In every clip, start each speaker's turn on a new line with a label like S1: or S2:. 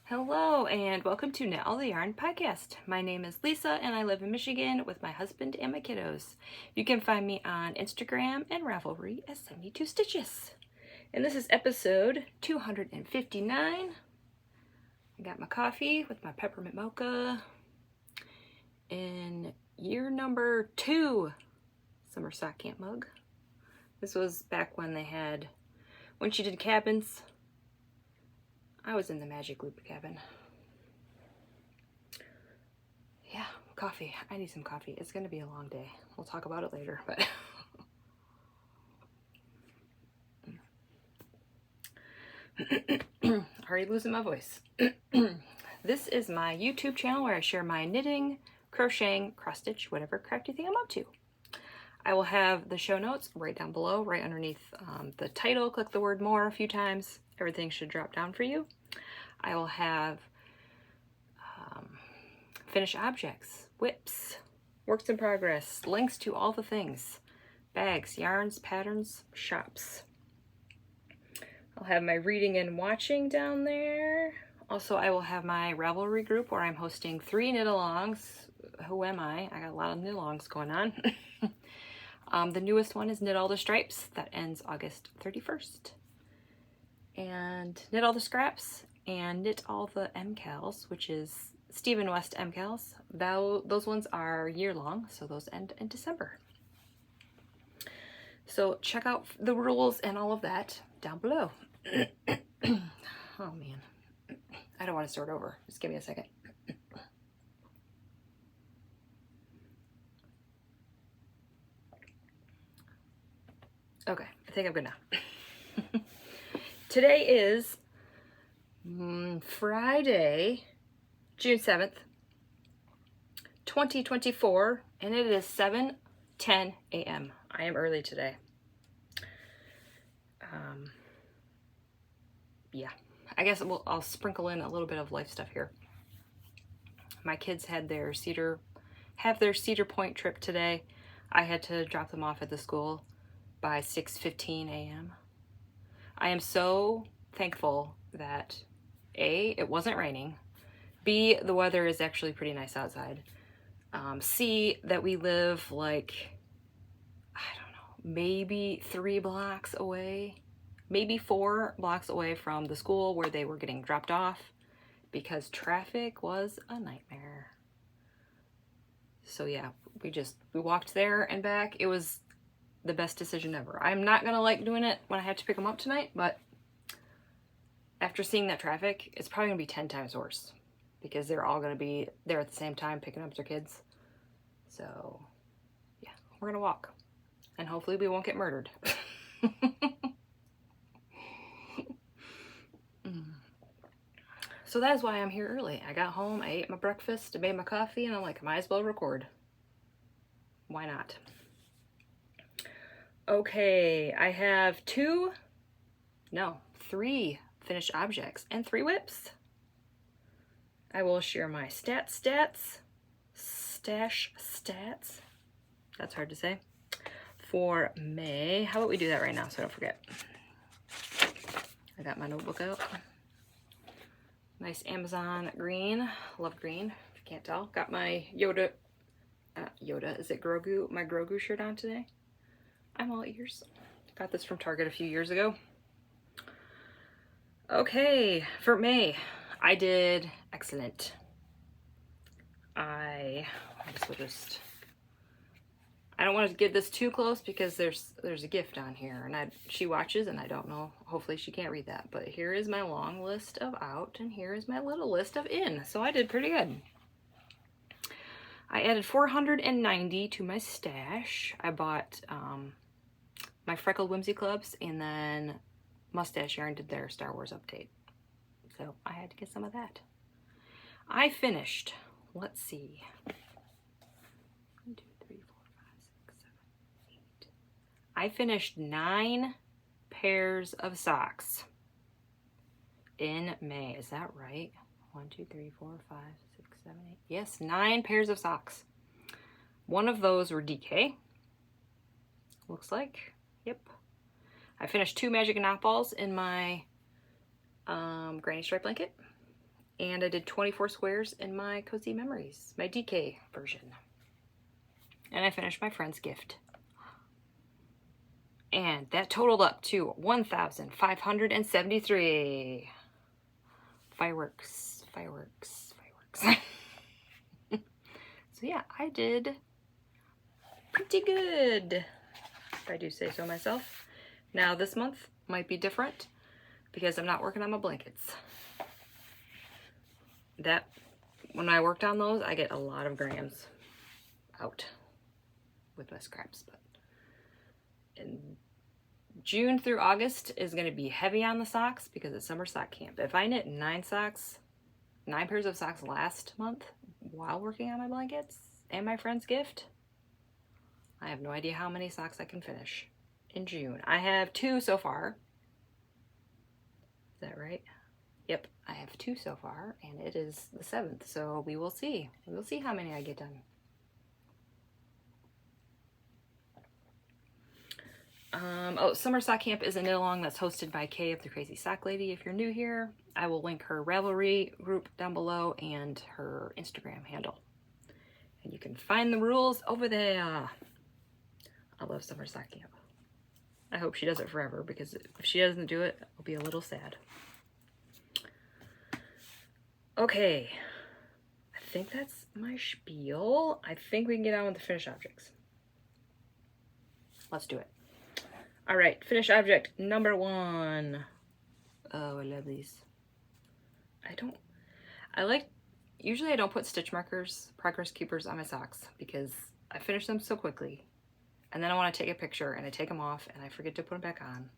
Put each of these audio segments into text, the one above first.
S1: Hello and welcome to Knit All the Yarn podcast. My name is Lisa and I live in Michigan with my husband and my kiddos. You can find me on Instagram and Ravelry as 72 Stitches. And this is episode 259. I got my coffee with my peppermint mocha in year number 2 summer sock camp mug. This was back when when she did cabins. I was in the magic loop cabin. Yeah, coffee. I need some coffee. It's gonna be a long day. We'll talk about it later, but already losing my voice. This is my YouTube channel where I share my knitting, crocheting, cross stitch, whatever crafty thing I'm up to. I will have the show notes right down below, right underneath the title. Click the word more a few times. Everything should drop down for you. I will have finished objects, whips, works in progress, links to all the things, bags, yarns, patterns, shops. I'll have my reading and watching down there. Also, I will have my Ravelry group where I'm hosting 3 knit-alongs. Who am I? I got a lot of knit-alongs going on. The newest one is Knit All the Stripes. That ends August 31st. And Knit All the Scraps and Knit All the MKALs, which is Stephen West MKALs. Those ones are year-long, so those end in December. So check out the rules and all of that down below. Oh man, I don't want to start over. Just give me a second. Okay, I think I'm good now. Today is Friday, June 7th, 2024, and it is 7:10 a.m. I am early today. Yeah, I guess I'll sprinkle in a little bit of life stuff here. My kids had their Cedar Point trip today. I had to drop them off at the school by 6:15 a.m. I am so thankful that A, it wasn't raining, B, the weather is actually pretty nice outside, C, that we live like, I don't know, maybe 3 blocks away, maybe 4 blocks away from the school where they were getting dropped off because traffic was a nightmare. So yeah, we walked there and back. It was the best decision ever. I'm not gonna like doing it when I have to pick them up tonight, but after seeing that traffic, it's probably gonna be 10 times worse because they're all gonna be there at the same time picking up their kids. So yeah, we're gonna walk and hopefully we won't get murdered. So that is why I'm here early. I got home, I ate my breakfast, I made my coffee, and I'm like, I might as well record. Why not? Okay, I have 3 finished objects and 3 whips. I will share my stash stats, that's hard to say, for May. How about we do that right now so I don't forget. I got my notebook out. Nice Amazon green, love green, if you can't tell. Got my Yoda, is it Grogu? My Grogu shirt on today. I'm all ears. Got this from Target a few years ago. Okay, for May, I did excellent. I don't want to get this too close because there's a gift on here, and she watches, and I don't know. Hopefully she can't read that. But here is my long list of out, and here is my little list of in. So I did pretty good. I added 490 to my stash. I bought my Freckled Whimsy Clubs, and then Mustache Yarn did their Star Wars update. So I had to get some of that. I finished, let's see, 1, 2, 3, 4, 5, 6, 7, 8. I finished 9 pairs of socks in May. Is that right? 1, 2, 3, 4, 5, 6, 7, 8. Yes, 9 pairs of socks. One of those were DK. Looks like. Yep. I finished 2 magic knot balls in my granny stripe blanket. And I did 24 squares in my Cozy Memories, my DK version. And I finished my friend's gift. And that totaled up to 1,573. Fireworks, fireworks, fireworks. So yeah, I did pretty good, if I do say so myself. Now this month might be different because I'm not working on my blankets. That, when I worked on those, I get a lot of grams out with my scraps. But in June through August is going to be heavy on the socks because it's summer sock camp. If I knit 9 pairs of socks last month while working on my blankets and my friend's gift, I have no idea how many socks I can finish in June. I have 2 so far. Is that right? Yep, I have 2 so far, and it is the 7th, so we will see. We will see how many I get done. Oh, Summer Sock Camp is a knit-along that's hosted by Kay of the Crazy Sock Lady. If you're new here, I will link her Ravelry group down below and her Instagram handle. And you can find the rules over there. I love Summer Sock Camp. I hope she does it forever, because if she doesn't do it, I'll be a little sad. Okay, I think that's my spiel. I think we can get on with the finished objects. Let's do it. All right, finished object number 1. Oh, I love these. Usually I don't put stitch markers, progress keepers on my socks because I finish them so quickly. And then I want to take a picture and I take them off and I forget to put them back on.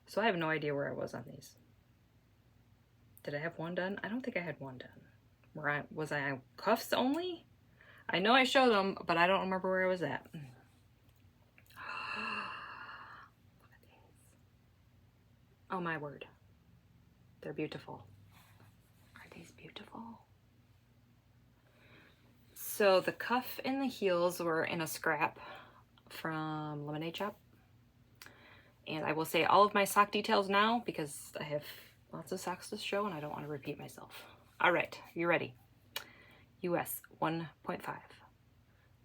S1: So I have no idea where I was on these. Did I have one done? I don't think I had one done. Was I on cuffs only? I know I showed them, but I don't remember where I was at. Look at these. Oh my word. They're beautiful. Are these beautiful? So the cuff and the heels were in a scrap from Lemonade Shop. And I will say all of my sock details now because I have lots of socks to show and I don't want to repeat myself. All right, you ready? US 1.5,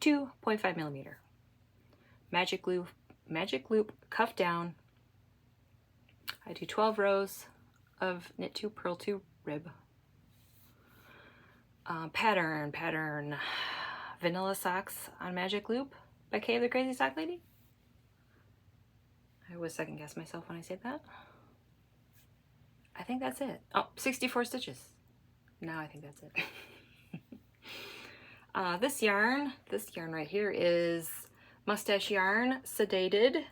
S1: 2.5 millimeter, magic loop cuff down. I do 12 rows of knit 2, purl 2, rib. Pattern, vanilla socks on magic loop by Kay the Crazy Sock Lady. I always second guess myself when I say that. I think that's it. Oh, 64 stitches. Now I think that's it. This yarn right here is Mustache Yarn Sedated.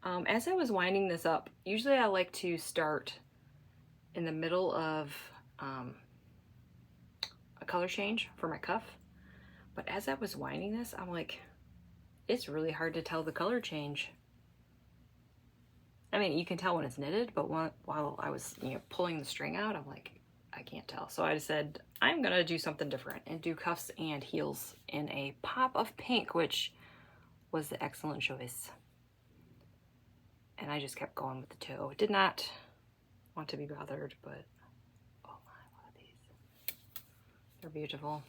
S1: As I was winding this up, usually I like to start in the middle of a color change for my cuff. But as I was winding this, I'm like, it's really hard to tell the color change. I mean, you can tell when it's knitted, but while I was, pulling the string out, I'm like, I can't tell. So I said, I'm gonna do something different and do cuffs and heels in a pop of pink, which was the excellent choice. And I just kept going with the toe. Did not want to be bothered, but oh my, look at these. They're beautiful.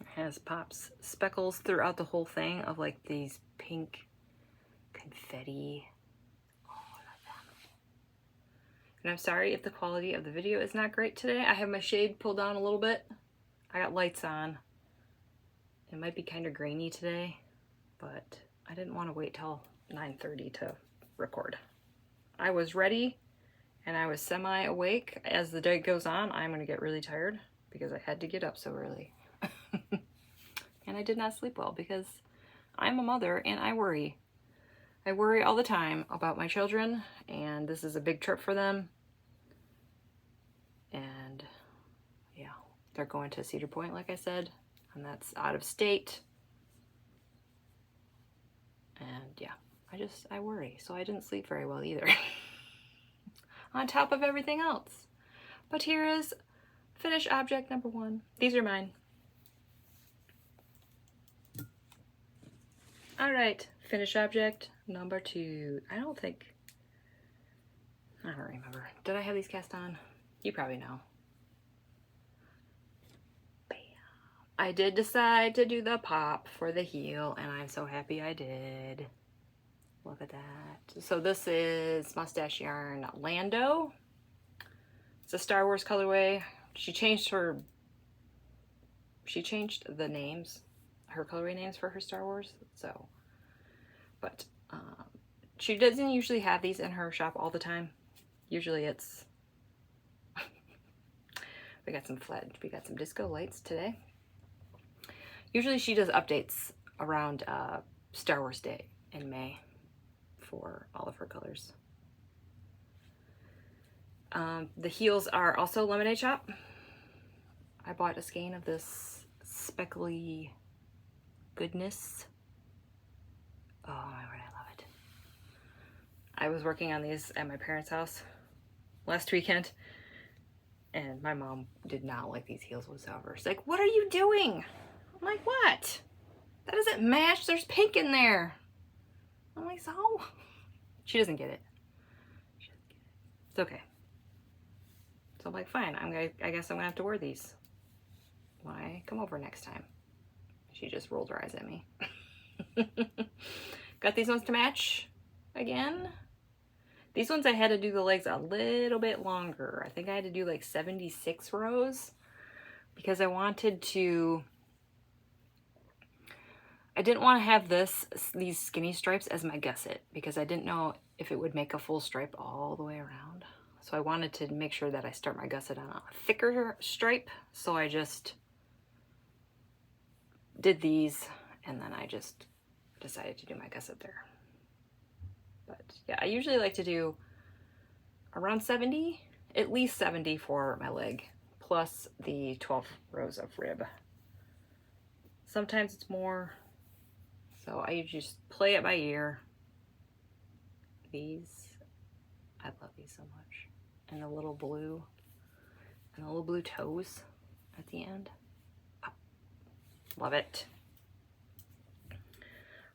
S1: It has pops, speckles throughout the whole thing of like these pink confetti. And I'm sorry if the quality of the video is not great today. I have my shade pulled down a little bit. I got lights on. It might be kind of grainy today, but I didn't want to wait till 9:30 to record. I was ready and I was semi-awake. As the day goes on, I'm going to get really tired because I had to get up so early. And I did not sleep well because I'm a mother and I worry. I worry all the time about my children, and this is a big trip for them. And yeah, they're going to Cedar Point, like I said, and that's out of state. And yeah, I worry. So I didn't sleep very well either. On top of everything else. But here is finished object number 1. These are mine. All right, finished object number 2. I don't remember. Did I have these cast on? You probably know. I did decide to do the pop for the heel, and I'm so happy I did. Look at that. So this is Mustache Yarn Lando. It's a Star Wars colorway. She changed the names, her colorway names for her Star Wars. So, but she doesn't usually have these in her shop all the time. Usually it's, we got some disco lights today. Usually she does updates around Star Wars Day in May for all of her colors. The heels are also Lemonade Shop. I bought a skein of this speckly goodness. Oh my word, I love it. I was working on these at my parents' house last weekend, and my mom did not like these heels whatsoever. She's like, "What are you doing?" I'm like, "What? That doesn't match. There's pink in there." I'm like, "So?" She doesn't get it. It's okay. So I'm like, fine, I guess I'm gonna have to wear these when I come over next time. She just rolled her eyes at me. Got these ones to match again. These ones I had to do the legs a little bit longer. I think I had to do like 76 rows because I wanted to, I didn't want to have these skinny stripes as my gusset because I didn't know if it would make a full stripe all the way around. So I wanted to make sure that I start my gusset on a thicker stripe. So I just did these and then I just decided to do my gusset there. But yeah, I usually like to do around 70, at least 70 for my leg, plus the 12 rows of rib. Sometimes it's more, so I just play it by ear. These, I love these so much. And the little blue toes at the end. Oh, love it.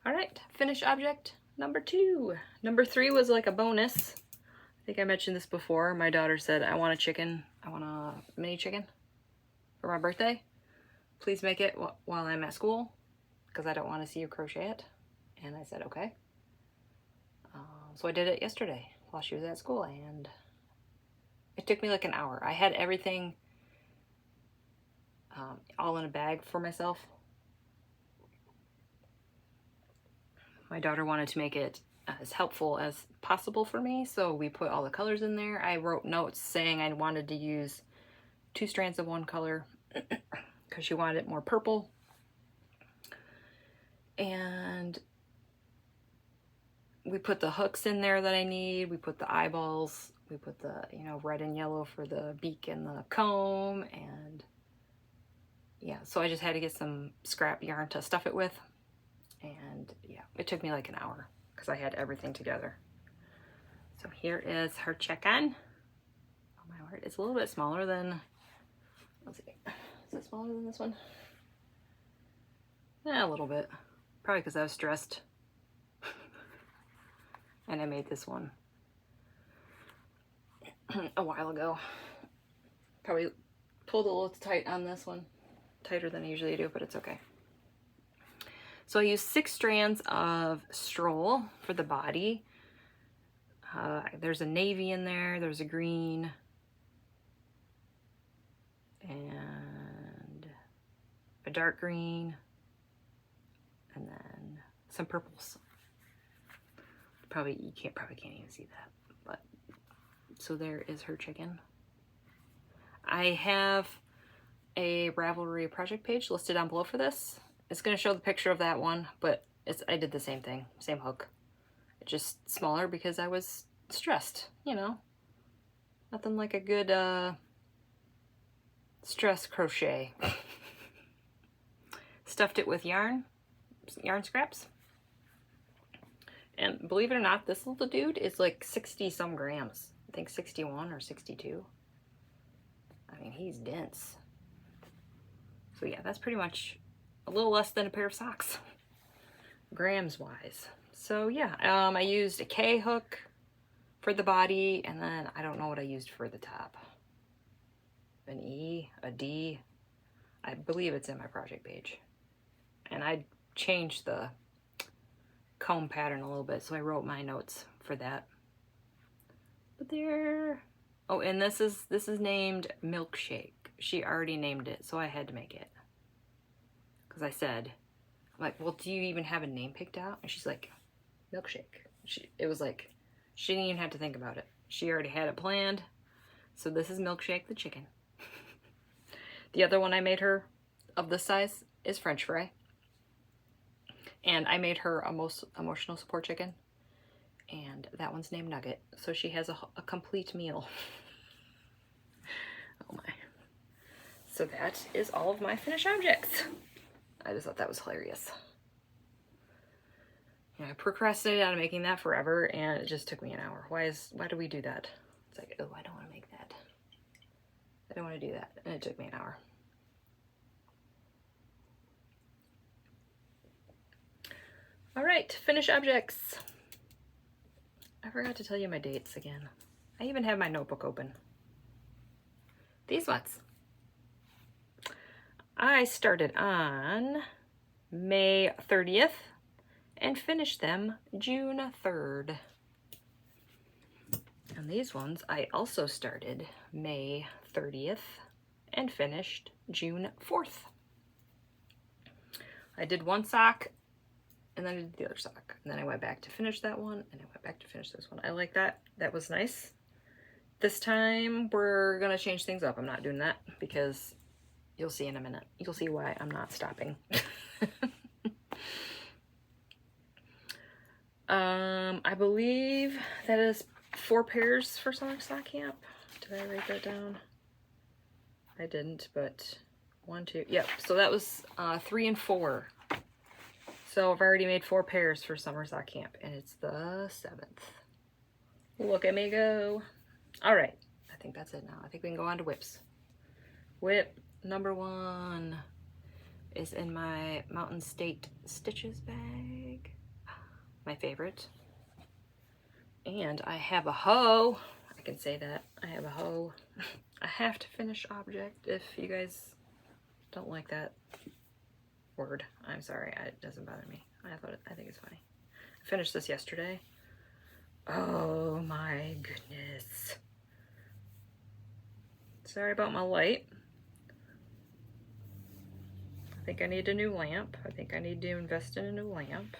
S1: All right, finished object number 2. Number 3 was like a bonus. I think I mentioned this before. My daughter said, I want a chicken. I want a mini chicken for my birthday. Please make it while I'm at school because I don't want to see you crochet it. And I said, okay. So I did it yesterday while she was at school, and it took me like an hour. I had everything all in a bag for myself. My daughter wanted to make it as helpful as possible for me, so we put all the colors in there. I wrote notes saying I wanted to use 2 strands of one color because she wanted it more purple. And we put the hooks in there that I need. We put the eyeballs. We put the, red and yellow for the beak and the comb. And yeah, so I just had to get some scrap yarn to stuff it with. And yeah, it took me like an hour because I had everything together. So here is her check-on. Oh my word, it's a little bit smaller than, let's see, is it smaller than this one? Yeah, a little bit. Probably because I was stressed. And I made this one a while ago. Probably pulled a little tight on this one. Tighter than I usually do, but it's okay. So I used 6 strands of stroll for the body. There's a navy in there, there's a green, and a dark green, and then some purples. You probably can't even see that, but so there is her chicken. I have a Ravelry project page listed down below for this. It's going to show the picture of that one, but I did the same thing, same hook. It's just smaller because I was stressed, Nothing like a good stress crochet. Stuffed it with yarn scraps. And believe it or not, this little dude is like 60 some grams. I think 61 or 62. I mean, he's dense. So yeah, that's pretty much a little less than a pair of socks, grams wise. So yeah, I used a K hook for the body, and then I don't know what I used for the top. An E, a D. I believe it's in my project page. And I changed the comb pattern a little bit, so I wrote my notes for that. But there. Oh, and this is named Milkshake. She already named it, so I had to make it. Because I said, I'm like, well, do you even have a name picked out? And she's like, Milkshake. It was like, she didn't even have to think about it. She already had it planned. So this is Milkshake the chicken. The other one I made her of this size is French fry. And I made her a most emotional support chicken. And that one's named Nugget. So she has a complete meal. Oh my. So that is all of my finished objects. I just thought that was hilarious. You know, I procrastinated on making that forever and it just took me an hour. Why do we do that? It's like, oh, I don't want to make that. I don't want to do that. And it took me an hour. All right, finished objects. I forgot to tell you my dates again. I even have my notebook open. These ones. I started on May 30th and finished them June 3rd. And these ones I also started May 30th and finished June 4th. I did one sock and then I did the other sock. And then I went back to finish that one and I went back to finish this one. I like that. That was nice. This time we're gonna change things up. I'm not doing that because you'll see in a minute. You'll see why I'm not stopping. I believe that is 4 pairs for summer sock camp. Did I write that down? I didn't, but 1, 2, yep. So that was 3 and 4. So I've already made 4 pairs for summer sock camp, and it's the 7th. Look at me go. All right, I think that's it now. I think we can go on to whips. Whip number 1 is in my Mountain State Stitches bag. My favorite. And I have a hoe. I can say that. I have a hoe. I have to finish object. If you guys don't like that word, I'm sorry. It doesn't bother me. I think it's funny. I finished this yesterday. Oh my goodness. Sorry about my light. I think I need a new lamp. I think I need to invest in a new lamp.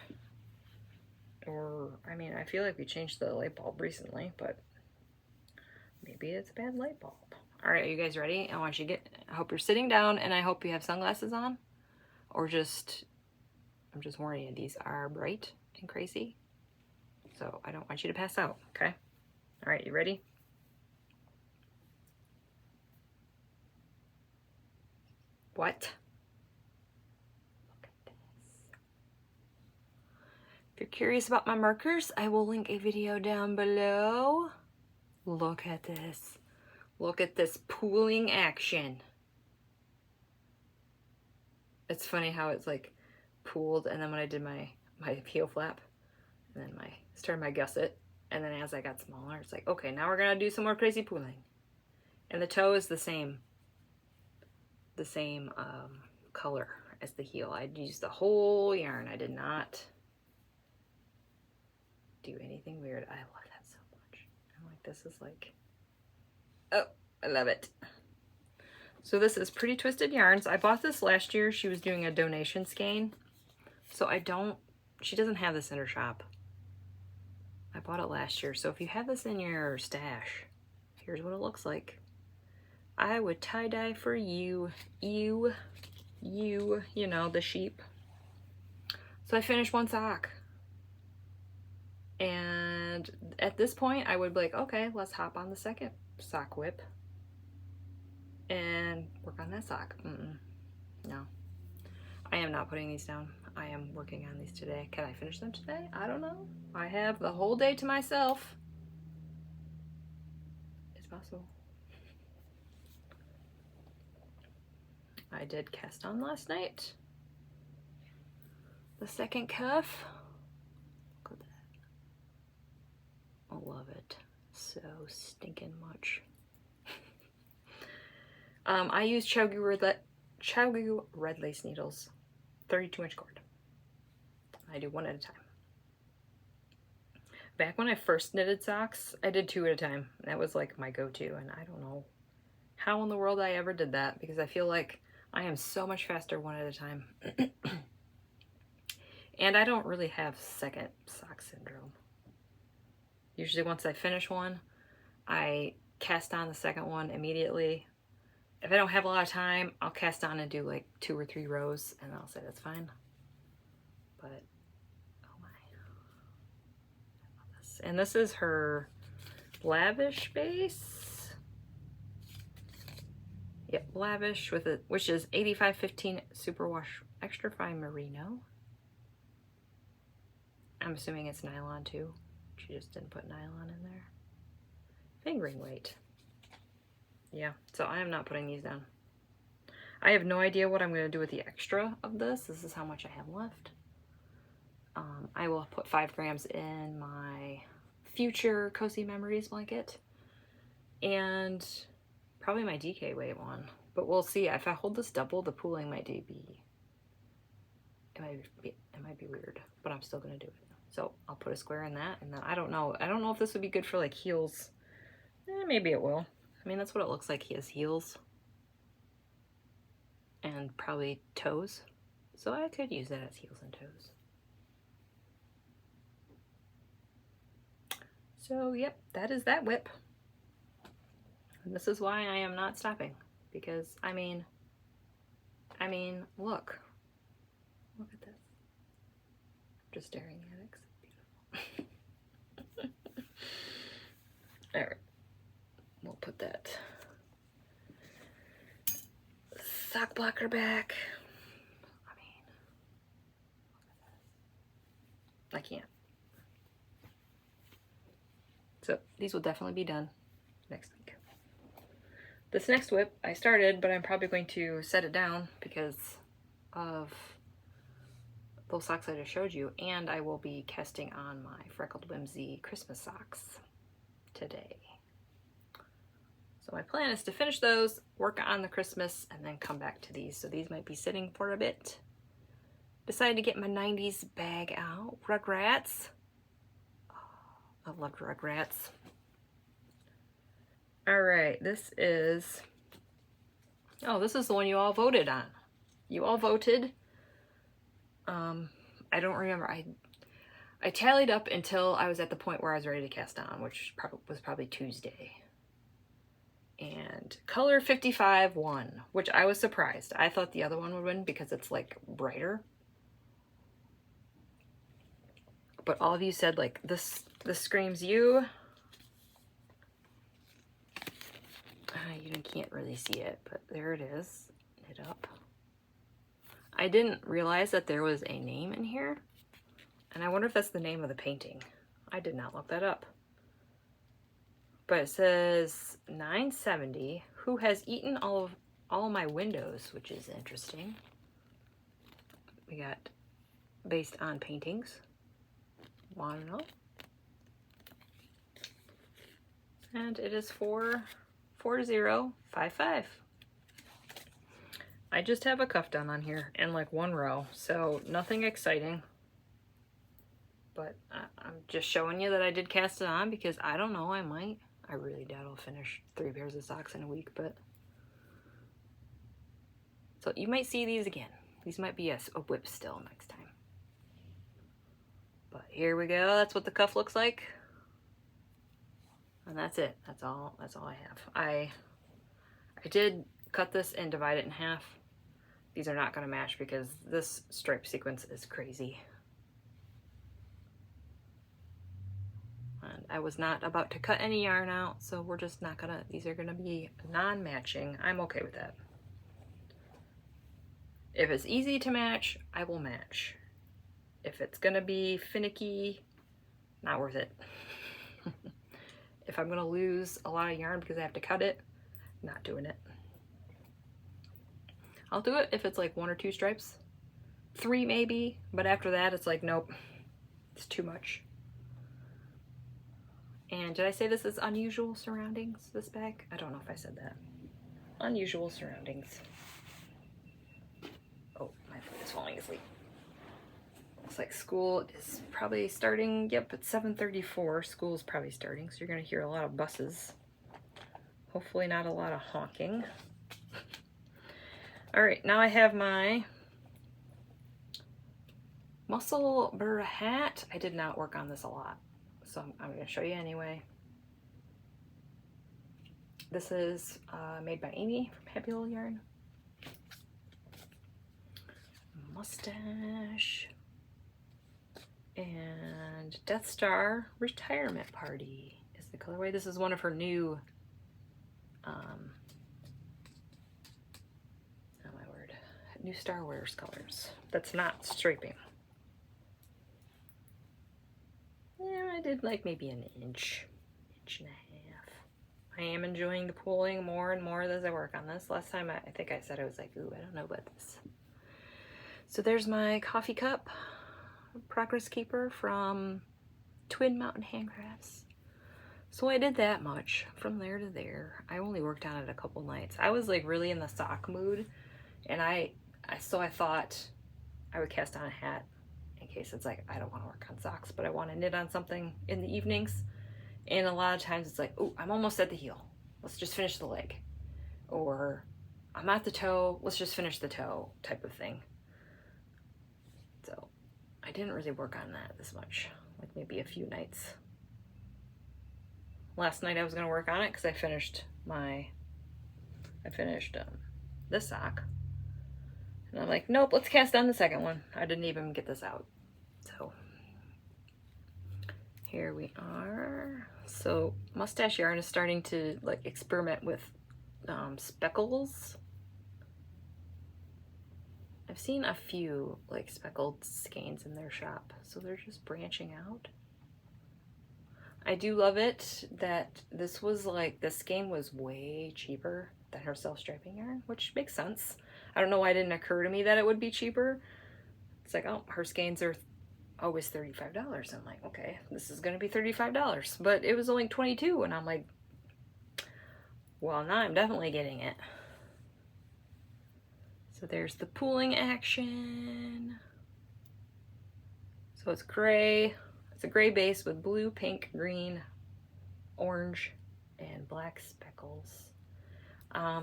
S1: Or, I mean, I feel like we changed the light bulb recently, but maybe it's a bad light bulb. All right, are you guys ready? I hope you're sitting down and I hope you have sunglasses on. Or I'm just warning you, these are bright and crazy. So I don't want you to pass out, okay? All right, you ready? What? Look at this. If you're curious about my markers, I will link a video down below. Look at this. Look at this pooling action. It's funny how it's like pooled, and then when I did my heel flap, and then started my gusset, and then as I got smaller, it's like, okay, now we're gonna do some more crazy pooling. And the toe is the same color as the heel. I used the whole yarn. I did not do anything weird. I love that so much. I'm like, this is like, oh, I love it. So this is Pretty Twisted Yarns. I bought this last year. She was doing a donation skein. So she doesn't have this in her shop. I bought it last year. So if you have this in your stash, here's what it looks like. I would tie-dye for you, you know, the sheep. So I finished one sock. And at this point, I would be like, okay, let's hop on the second sock whip and work on that sock. No, I am not putting these down. I am working on these today. Can I finish them today? I don't know. I have the whole day to myself. It's possible. I did cast on last night. The second cuff. Look at that. I love it so stinking much. I use Chiaogoo Chiaogoo red lace needles, 32-inch cord. I do one at a time. Back when I first knitted socks, I did 2 at a time. That was like my go-to, and I don't know how in the world I ever did that, because I feel like I am so much faster 1 at a time. And I don't really have second sock syndrome. Usually once I finish one, I cast on the second one immediately. If I don't have a lot of time, I'll cast on and do like 2 or 3 rows, and I'll say that's fine. But, oh my. I love this. And this is her Lavish base. Yep, Lavish with it, which is 8515 Superwash Extra Fine Merino. I'm assuming it's nylon too. She just didn't put nylon in there. Fingering weight. Yeah, so I am not putting these down. I have no idea what I'm going to do with the extra of this. This is how much I have left. I will put 5 grams in my future Cozy Memories blanket. And probably my DK weight one. But we'll see. If I hold this double, the pooling might be... It might be weird. But I'm still going to do it. So I'll put a square in that. And then I don't know. I don't know if this would be good for like heels. Maybe it will. I mean, that's what it looks like. He has heels. And probably toes. So I could use that as heels and toes. So, yep, that is that whip. And this is why I am not stopping. Because, I mean, look. Look at this. Just staring at it 'cause it's beautiful. Alright. We'll put that sock blocker back. I mean, I can't. So these will definitely be done next week. This next whip I started, but I'm probably going to set it down because of those socks I just showed you, and I will be casting on my Freckled Whimsy Christmas socks today. So my plan is to finish those, work on the Christmas, and then come back to these. So these might be sitting for a bit. Decided to get my 90s bag out. Rugrats. Oh, I loved Rugrats. Alright, this is... Oh, this is the one you all voted on. You all voted. I don't remember. I tallied up until I was at the point where I was ready to cast on, which was probably Tuesday. And color 55 won, which I was surprised. I thought the other one would win because it's like brighter. But all of you said like this screams you. You can't really see it, but there it is. Knit up. I didn't realize that there was a name in here. And I wonder if that's the name of the painting. I did not look that up. But it says 970, who has eaten all of my windows, which is interesting. We got based on paintings. Wanna know? And it is 44055. I just have a cuff done on here and like 1 row, so nothing exciting. But I'm just showing you that I did cast it on because I don't know, I might. I really doubt I'll finish 3 pairs of socks in a week, but... So you might see these again. These might be a whip still next time. But here we go. That's what the cuff looks like. And that's it. That's all I have. I did cut this and divide it in half. These are not going to match because this stripe sequence is crazy. And I was not about to cut any yarn out, so we're just not gonna, these are gonna be non-matching. I'm okay with that. If it's easy to match, I will match. If it's gonna be finicky, not worth it. If I'm gonna lose a lot of yarn because I have to cut it, not doing it. I'll do it if it's like 1 or 2 stripes. 3 maybe, but after that it's like, nope, it's too much. And did I say this is unusual surroundings, this bag? I don't know if I said that. Unusual surroundings. falling asleep. Looks like school is probably starting. Yep, it's 7:34. School's probably starting, so you're gonna hear a lot of buses. Hopefully not a lot of honking. All right, now I have my muscle burr hat. I did not work on this a lot, so I'm gonna show you anyway. This is made by Amie from Happy Little Yarn. Mustache. And Death Star Retirement Party is the colorway. This is one of her new, oh my word, new Star Wars colors. That's not striping. Yeah, I did like maybe an inch and a half. I am enjoying the pooling more and more as I work on this. Last time I think I said I was like, ooh, I don't know about this. So there's my coffee cup. Progress Keeper from Twin Mountain Handcrafts. So I did that much from there to there. I only worked on it a couple nights. I was like really in the sock mood, and so I thought I would cast on a hat in case it's like I don't want to work on socks, but I want to knit on something in the evenings. And a lot of times it's like, oh, I'm almost at the heel. Let's just finish the leg. Or I'm at the toe. Let's just finish the toe type of thing. So I didn't really work on that this much, like maybe a few nights. Last night I was going to work on it because I finished this sock. And I'm like, nope, let's cast on the second one. I didn't even get this out. So here we are. So Mustache Yarn is starting to like experiment with speckles. I've seen a few like speckled skeins in their shop, so they're just branching out. I do love it that this was like, the skein was way cheaper than her self-striping yarn, which makes sense. I don't know why it didn't occur to me that it would be cheaper. It's like, oh, her skeins are always $35. I'm like, okay, this is gonna be $35, but it was only $22, and I'm like, well, now I'm definitely getting it. So there's the pooling action. So it's gray. It's a gray base with blue, pink, green, orange, and black speckles.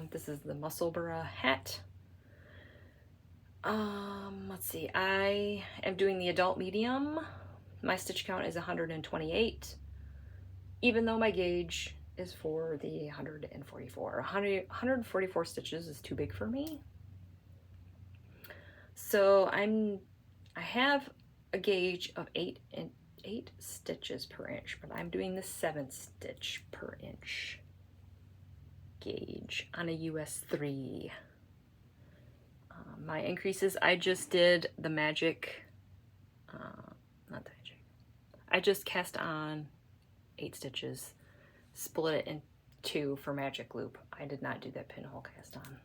S1: This is the Muscle Burra hat. Let's see. I am doing the adult medium. My stitch count is 128, even though my gauge is for the 144. 144 stitches is too big for me. So I have a gauge of 8 stitches per inch, but I'm doing the 7 stitch per inch gauge on a US 3. My increases, I just did the magic, not the magic, I just cast on 8 stitches, split it in 2 for magic loop. I did not do that pinhole cast on.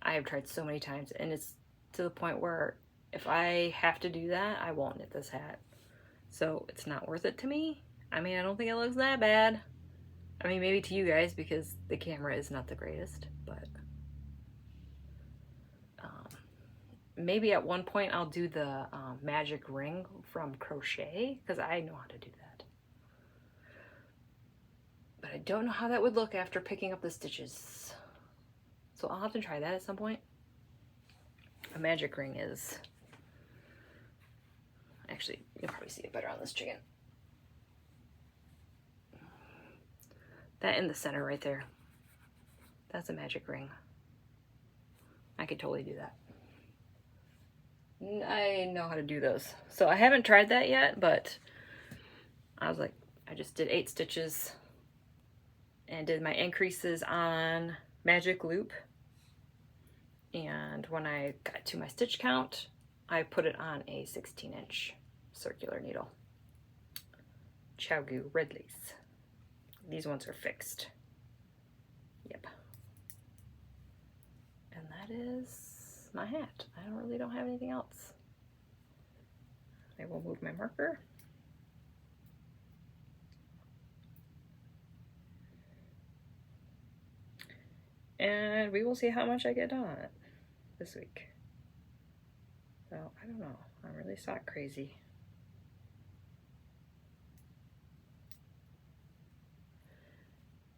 S1: I have tried so many times, and it's to the point where if I have to do that, I won't knit this hat. So it's not worth it to me. I mean, I don't think it looks that bad. I mean, maybe to you guys because the camera is not the greatest, but maybe at one point I'll do the magic ring from Crochet because I know how to do that. But I don't know how that would look after picking up the stitches. So I'll have to try that at some point. A magic ring is, actually, you'll probably see it better on this chicken. That in the center right there, that's a magic ring. I could totally do that. I know how to do those. So I haven't tried that yet, but I was like, I just did 8 stitches and did my increases on magic loop. And when I got to my stitch count, I put it on a 16-inch circular needle. Chiaogoo red lace. These ones are fixed. Yep. And that is my hat. I really don't have anything else. I will move my marker. And we will see how much I get done on it this week. So, I don't know. I'm really sock crazy.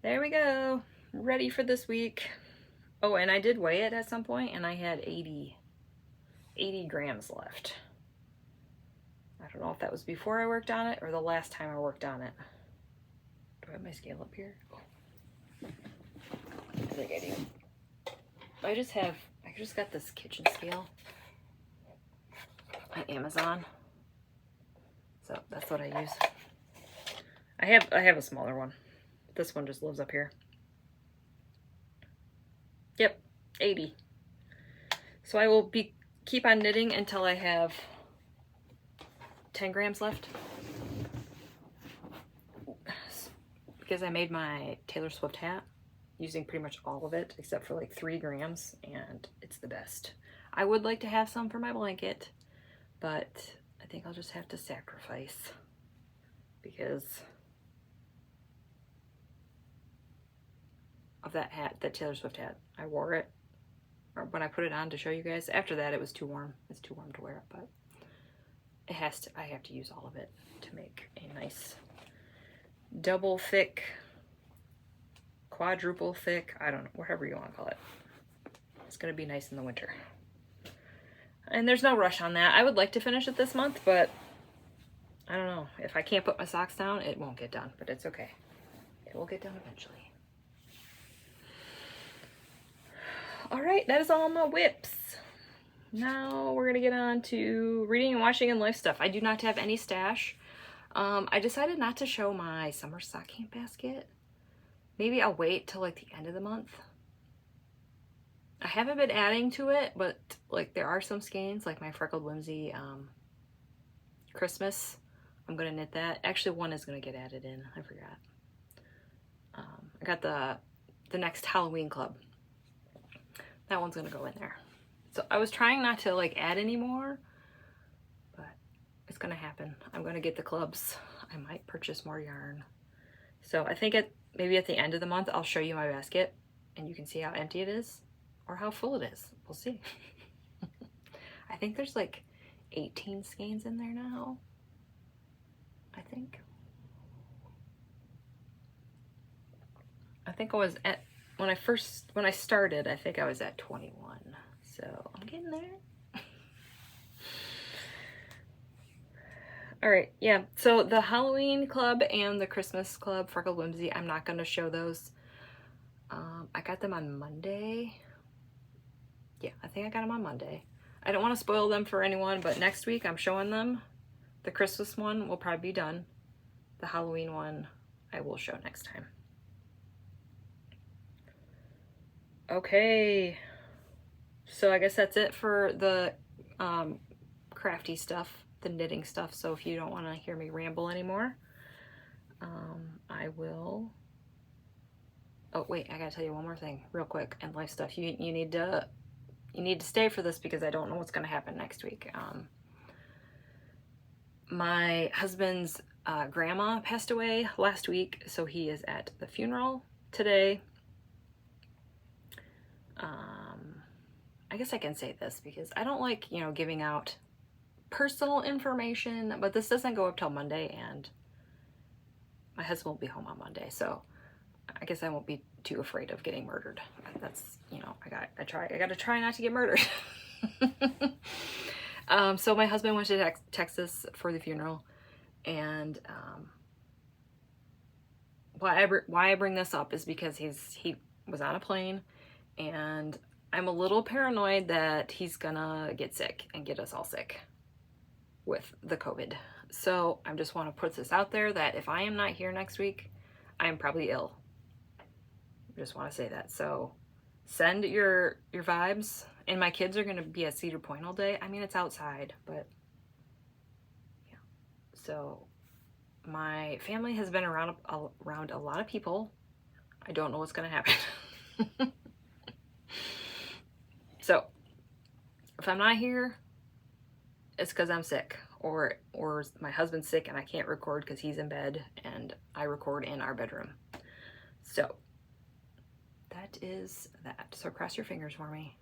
S1: There we go. Ready for this week. Oh, and I did weigh it at some point, and I had 80 grams left. I don't know if that was before I worked on it or the last time I worked on it. Do I have my scale up here? Oh. I think I do. I just got this kitchen scale on Amazon. So that's what I use. I have a smaller one. This one just lives up here. Yep, 80. So I will keep on knitting until I have 10 grams left. Because I made my Taylor Swift hat using pretty much all of it except for like 3 grams, and it's the best. I would like to have some for my blanket, but I think I'll just have to sacrifice because of that hat, that Taylor Swift hat. I wore it, or when I put it on to show you guys. After that, it was too warm. It's too warm to wear it, but I have to use all of it to make a nice double thick, quadruple thick, I don't know, whatever you want to call it. It's gonna be nice in the winter. And there's no rush on that. I would like to finish it this month, but I don't know. If I can't put my socks down, it won't get done, but it's okay. It will get done eventually. All right, that is all my whips. Now we're gonna get on to reading and washing and life stuff. I do not have any stash. I decided not to show my summer sock camp basket. Maybe I'll wait till like the end of the month. I haven't been adding to it, but like there are some skeins, like my Freckled Whimsy Christmas. I'm gonna knit that. Actually, one is gonna get added in. I forgot. I got the next Halloween club. That one's gonna go in there. So I was trying not to like add any more, but it's gonna happen. I'm gonna get the clubs. I might purchase more yarn. So I think maybe at the end of the month, I'll show you my basket and you can see how empty it is or how full it is. We'll see. I think there's like 18 skeins in there now. I think I was at, when I started, I think I was at 21. So I'm getting there. All right, yeah, so the Halloween club and the Christmas club, Freckled Whimsy, I'm not going to show those. I got them on Monday. Yeah, I think I got them on Monday. I don't want to spoil them for anyone, but next week I'm showing them. The Christmas one will probably be done. The Halloween one I will show next time. Okay, so I guess that's it for the crafty stuff, the knitting stuff. So if you don't want to hear me ramble anymore, I will. Oh wait, I gotta tell you one more thing real quick. And life stuff, you need to stay for this because I don't know what's gonna happen next week. My husband's grandma passed away last week, so he is at the funeral today. I guess I can say this because I don't like, giving out personal information, but this doesn't go up till Monday and my husband will be home on Monday, so I guess I won't be too afraid of getting murdered. That's, I gotta try not to get murdered. So my husband went to Texas for the funeral, and why I bring this up is because he was on a plane, and I'm a little paranoid that he's gonna get sick and get us all sick with the COVID. So I just want to put this out there that if I am not here next week, I am probably ill. I just want to say that. So send your vibes. And my kids are going to be at Cedar Point all day. I mean, it's outside, but yeah. So my family has been around a lot of people. I don't know what's going to happen. So if I'm not here, it's because I'm sick, or my husband's sick and I can't record because he's in bed and I record in our bedroom. So that is that. So cross your fingers for me.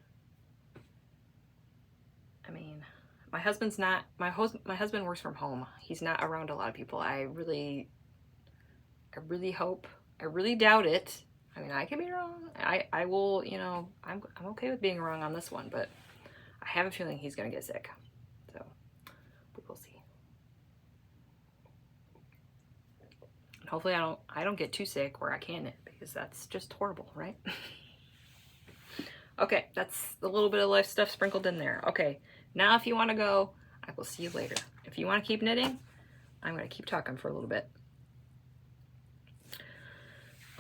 S1: I mean, My husband's not, my husband works from home. He's not around a lot of people. I really hope, I really doubt it. I mean, I could be wrong. I will, you know, I'm okay with being wrong on this one, but I have a feeling he's going to get sick. So we will see. And hopefully I don't get too sick where I can't, because that's just horrible, right? Okay, that's a little bit of life stuff sprinkled in there. Okay, now if you want to go, I will see you later. If you want to keep knitting, I'm going to keep talking for a little bit.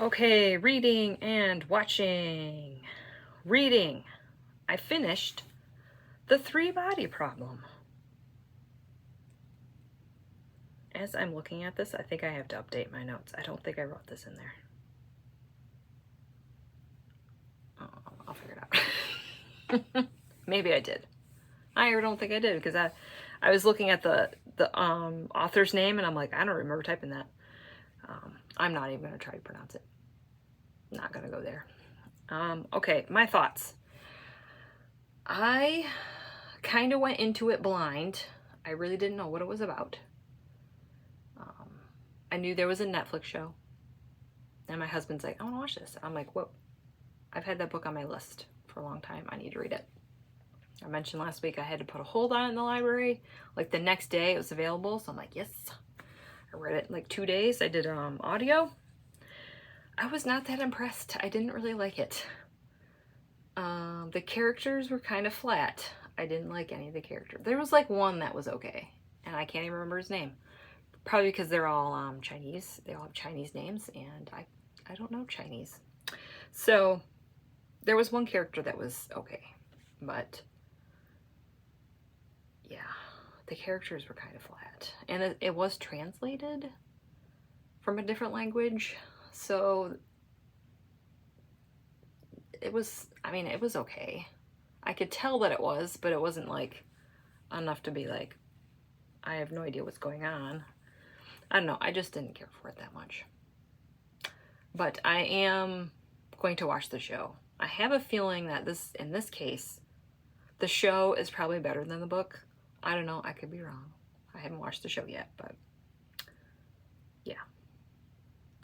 S1: Okay, reading and watching. Reading. I finished The 3-Body Problem. As I'm looking at this, I think I have to update my notes. I don't think I wrote this in there. I'll figure it out. Maybe I did. I don't think I did, because I was looking at the author's name and I'm like, I don't remember typing that. I'm not even going to try to pronounce it. Not going to go there. Okay, my thoughts. I kind of went into it blind. I really didn't know what it was about. I knew there was a Netflix show. And my husband's like, I want to watch this. I'm like, whoa. I've had that book on my list for a long time. I need to read it. I mentioned last week I had to put a hold on it in the library. Like the next day it was available. So I'm like, yes. I read it in like 2 days. I did audio. I was not that impressed. I didn't really like it. The characters were kind of flat. I didn't like any of the characters. There was like one that was okay. And I can't even remember his name. Probably because they're all Chinese. They all have Chinese names. And I don't know Chinese. So there was one character that was okay. But yeah, the characters were kind of flat. And it was translated from a different language. So it was, I mean, it was okay. I could tell that it was, but it wasn't like enough to be like, I have no idea what's going on. I don't know. I just didn't care for it that much. But I am going to watch the show. I have a feeling that in this case, the show is probably better than the book. I don't know. I could be wrong. I haven't watched the show yet, but yeah.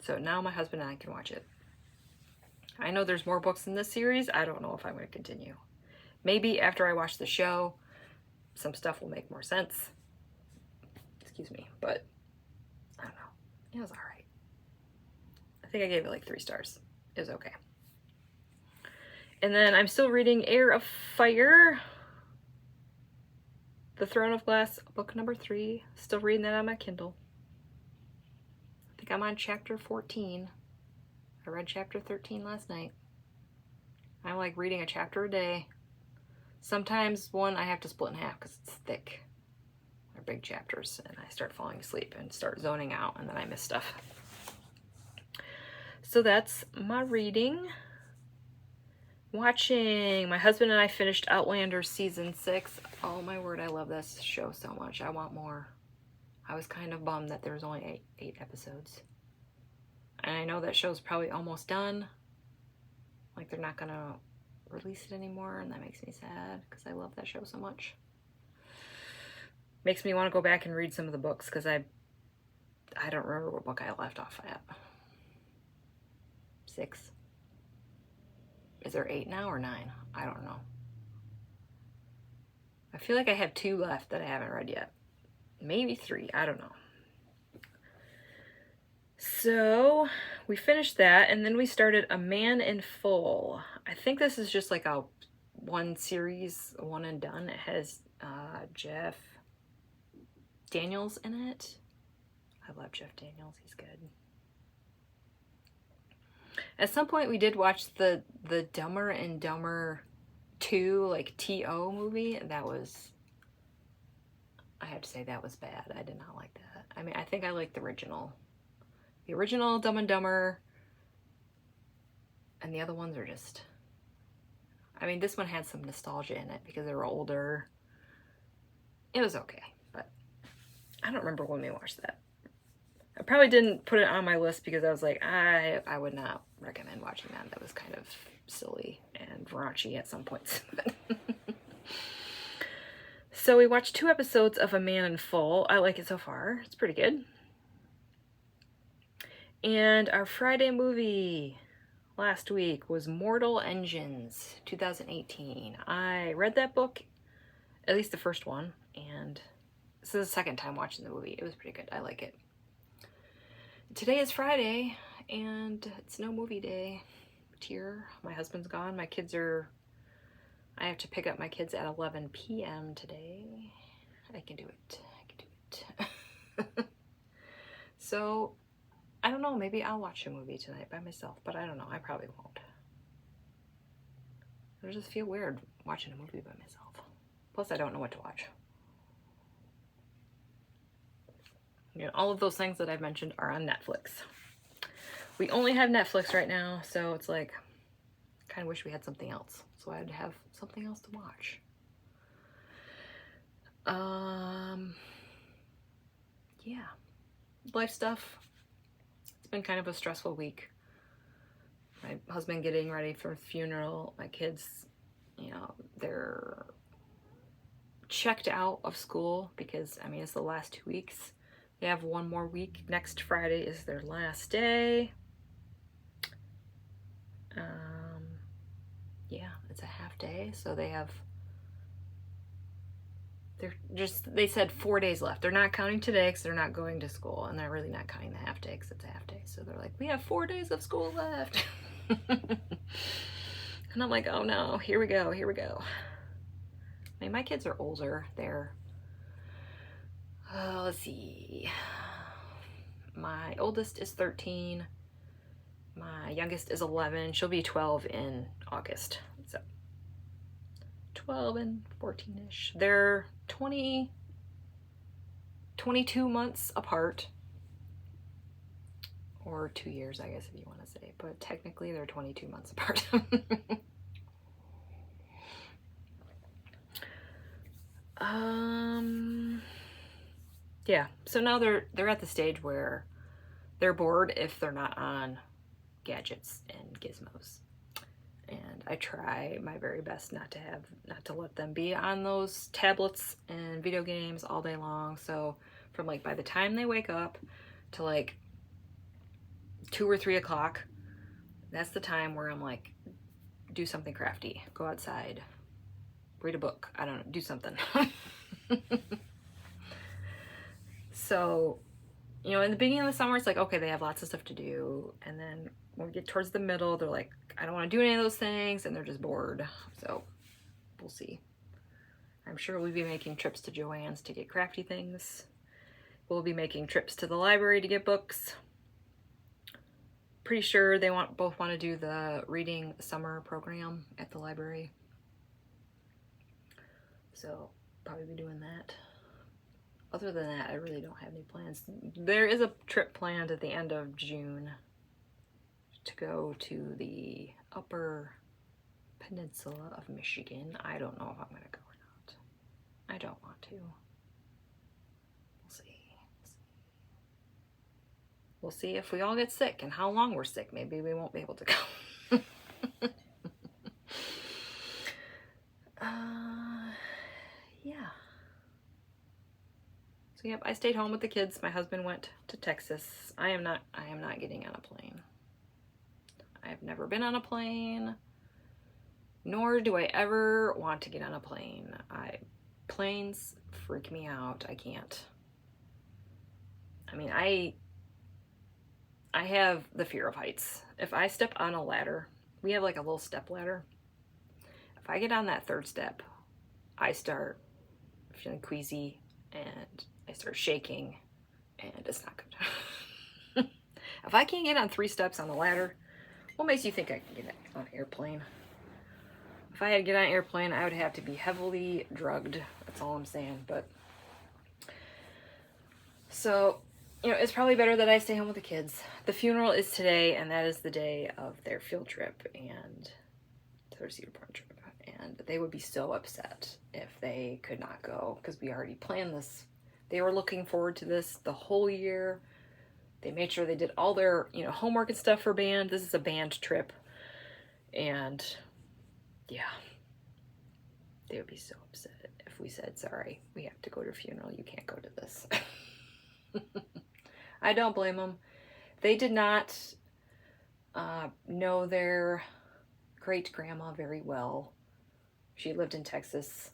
S1: So now my husband and I can watch it. I know there's more books in this series. I don't know if I'm going to continue. Maybe after I watch the show, some stuff will make more sense. Excuse me, but I don't know. It was all right. I think I gave it like 3 stars. It was okay. And then I'm still reading Heir of Fire. The Throne of Glass, book number 3. Still reading that on my Kindle. I think I'm on chapter 14. I read chapter 13 last night. I like reading a chapter a day. Sometimes one I have to split in half because it's thick. They're big chapters and I start falling asleep and start zoning out and then I miss stuff. So that's my reading. Watching. My husband and I finished Outlander season 6. Oh my word, I love this show so much. I want more. I was kind of bummed that there was only 8 episodes. And I know that show's probably almost done. Like they're not gonna release it anymore, and that makes me sad because I love that show so much. Makes me want to go back and read some of the books because I don't remember what book I left off at. 6. Is there 8 now or 9? I don't know. I feel like I have 2 left that I haven't read yet. Maybe 3. I don't know. So we finished that and then we started A Man in Full. I think this is just like a one series, one and done. It has Jeff Daniels in it. I love Jeff Daniels. He's good. At some point we did watch the Dumber and Dumber 2, like T.O. movie. That was, I have to say that was bad. I did not like that. I mean, I think I liked the original. The original Dumb and Dumber. And the other ones are just, I mean, this one had some nostalgia in it because they were older. It was okay, but I don't remember when we watched that. I probably didn't put it on my list because I was like, I would not recommend watching that. That was kind of silly and raunchy at some points. So we watched 2 episodes of A Man in Full. I like it so far. It's pretty good. And our Friday movie last week was Mortal Engines 2018. I read that book, at least the first one, and this is the second time watching the movie. It was pretty good. I like it. Today is Friday, and it's no movie day here. My husband's gone. My kids are... I have to pick up my kids at 11 p.m. today. I can do it. So, I don't know. Maybe I'll watch a movie tonight by myself, but I don't know. I probably won't. I just feel weird watching a movie by myself. Plus, I don't know what to watch. You know, all of those things that I've mentioned are on Netflix. We only have Netflix right now, so it's like, kind of wish we had something else. So I'd have something else to watch. Yeah. Life stuff. It's been kind of a stressful week. My husband getting ready for the funeral. My kids, you know, they're checked out of school because, I mean, it's the last 2 weeks. They have one more week. Next Friday is their last day. Yeah, it's a half day, so they said 4 days left. They're not counting today because they're not going to school, and they're really not counting the half day because it's a half day. So they're like, we have 4 days of school left. And I'm like, oh no, here we go. I mean, my kids are older. They're, let's see. My oldest is 13. My youngest is 11. She'll be 12 in August. So 12 and 14-ish. They're 22 months apart. Or 2 years, I guess, if you want to say. But technically, they're 22 months apart. Yeah. So now they're at the stage where they're bored if they're not on gadgets and gizmos, and I try my very best not to let them be on those tablets and video games all day long. So from like by the time they wake up to like 2 or 3 o'clock, that's the time where I'm like, do something crafty, go outside, read a book, I don't know, do something. So, you know, in the beginning of the summer, it's like, okay, they have lots of stuff to do. And then when we get towards the middle, they're like, I don't want to do any of those things. And they're just bored. So we'll see. I'm sure we'll be making trips to Joann's to get crafty things. We'll be making trips to the library to get books. Pretty sure they both want to do the reading summer program at the library. So probably be doing that. Other than that, I really don't have any plans. There is a trip planned at the end of June to go to the upper peninsula of Michigan. I don't know if I'm going to go or not. I don't want to. We'll see. We'll see if we all get sick and how long we're sick. Maybe we won't be able to go. Yeah. So yep, I stayed home with the kids. My husband went to Texas. I am not getting on a plane. I have never been on a plane, nor do I ever want to get on a plane. Planes freak me out. I can't. I mean, I have the fear of heights. If I step on a ladder, we have like a little step ladder. If I get on that 3rd step, I start feeling queasy and I start shaking, and it's not good. If I can't get on 3 steps on the ladder, what makes you think I can get on an airplane? If I had to get on an airplane, I would have to be heavily drugged. That's all I'm saying. But so, you know, it's probably better that I stay home with the kids. The funeral is today, and that is the day of their field trip and their Cedar Point trip. And they would be so upset if they could not go, because we already planned this. They were looking forward to this the whole year. They made sure they did all their, you know, homework and stuff for band. This is a band trip. And yeah. They would be so upset if we said, sorry, we have to go to a funeral. You can't go to this. I don't blame them. They did not know their great-grandma very well. She lived in Texas.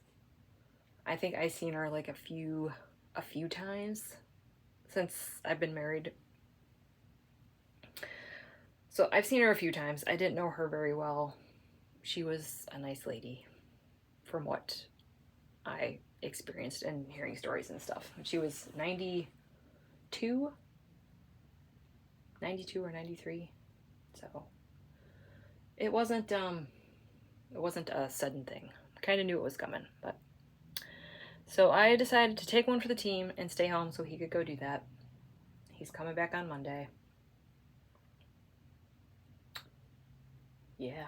S1: I think I seen her like a few times since I've been married. So I've seen her a few times. I didn't know her very well. She was a nice lady from what I experienced and hearing stories and stuff. She was 92 or 93. So it wasn't a sudden thing. Kind of knew it was coming, but so I decided to take one for the team and stay home so he could go do that. He's coming back on Monday. Yeah.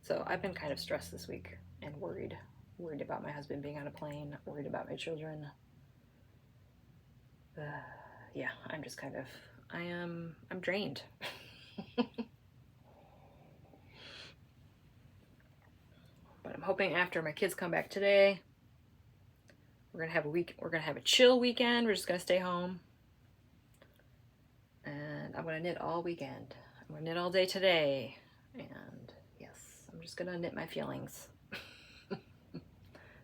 S1: So I've been kind of stressed this week and worried about my husband being on a plane, worried about my children. Yeah, I'm just kind of, I'm drained. But I'm hoping after my kids come back today, we're gonna have a chill weekend. We're just gonna stay home. And I'm gonna knit all weekend. I'm gonna knit all day today. And yes, I'm just gonna knit my feelings.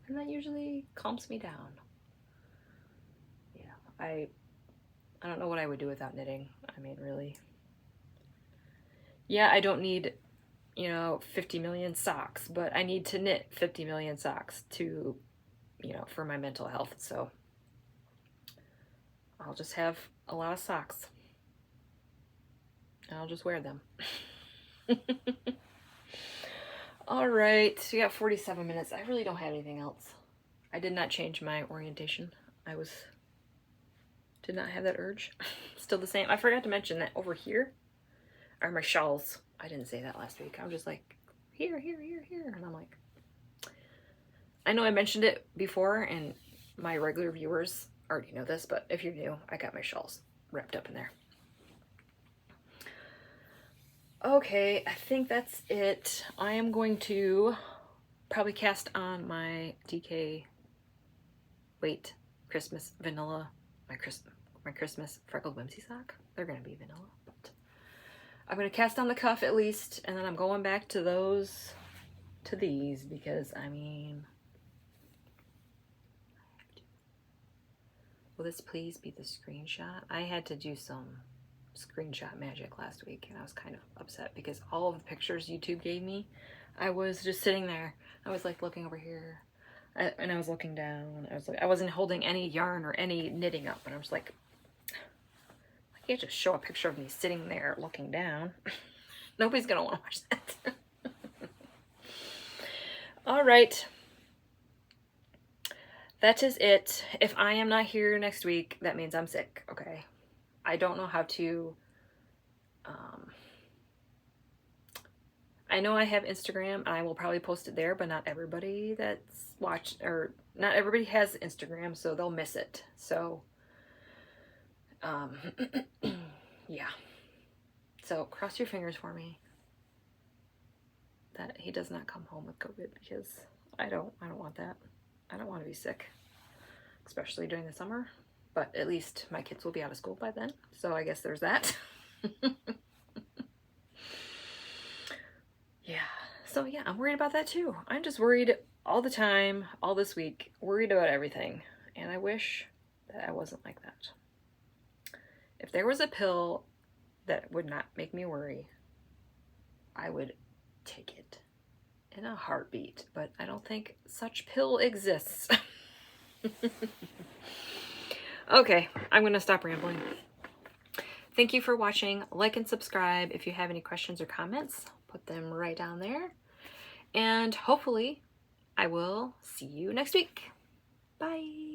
S1: And that usually calms me down. Yeah, I don't know what I would do without knitting. I mean, really. Yeah, I don't need, 50 million socks, but I need to knit 50 million socks to, for my mental health. So I'll just have a lot of socks. And I'll just wear them. All right, so we got 47 minutes. I really don't have anything else. I did not change my orientation. Did not have that urge. Still the same. I forgot to mention that over here are my shawls. I didn't say that last week. I was just like, here. And I'm like, I know I mentioned it before and my regular viewers already know this, but if you're new, I got my shawls wrapped up in there. Okay, I think that's it. I am going to probably cast on my DK Wait Christmas vanilla, my Christmas freckled whimsy sock. They're gonna be vanilla, but I'm gonna cast on the cuff at least, and then I'm going back to these because I mean, will this please be the screenshot? I had to do some screenshot magic last week and I was kind of upset because all of the pictures YouTube gave me, I was just sitting there. I was like looking over here and I was looking down. I wasn't holding any yarn or any knitting up, and I was like, I can't just show a picture of me sitting there looking down. Nobody's gonna want to watch that. All right, that is it. If I am not here next week, that means I'm sick. Okay, I don't know how to, I know I have Instagram and I will probably post it there, but not everybody that's watched, or not everybody has Instagram, so they'll miss it. So, yeah. So cross your fingers for me that he does not come home with COVID, because I don't want that. I don't want to be sick, especially during the summer. But at least my kids will be out of school by then, so I guess there's that. Yeah, so yeah, I'm worried about that too. I'm just worried all the time, all this week, worried about everything. And I wish that I wasn't like that. If there was a pill that would not make me worry, I would take it in a heartbeat. But I don't think such pill exists. Okay, I'm going to stop rambling. Thank you for watching. Like and subscribe. If you have any questions or comments, put them right down there. And hopefully I will see you next week. Bye.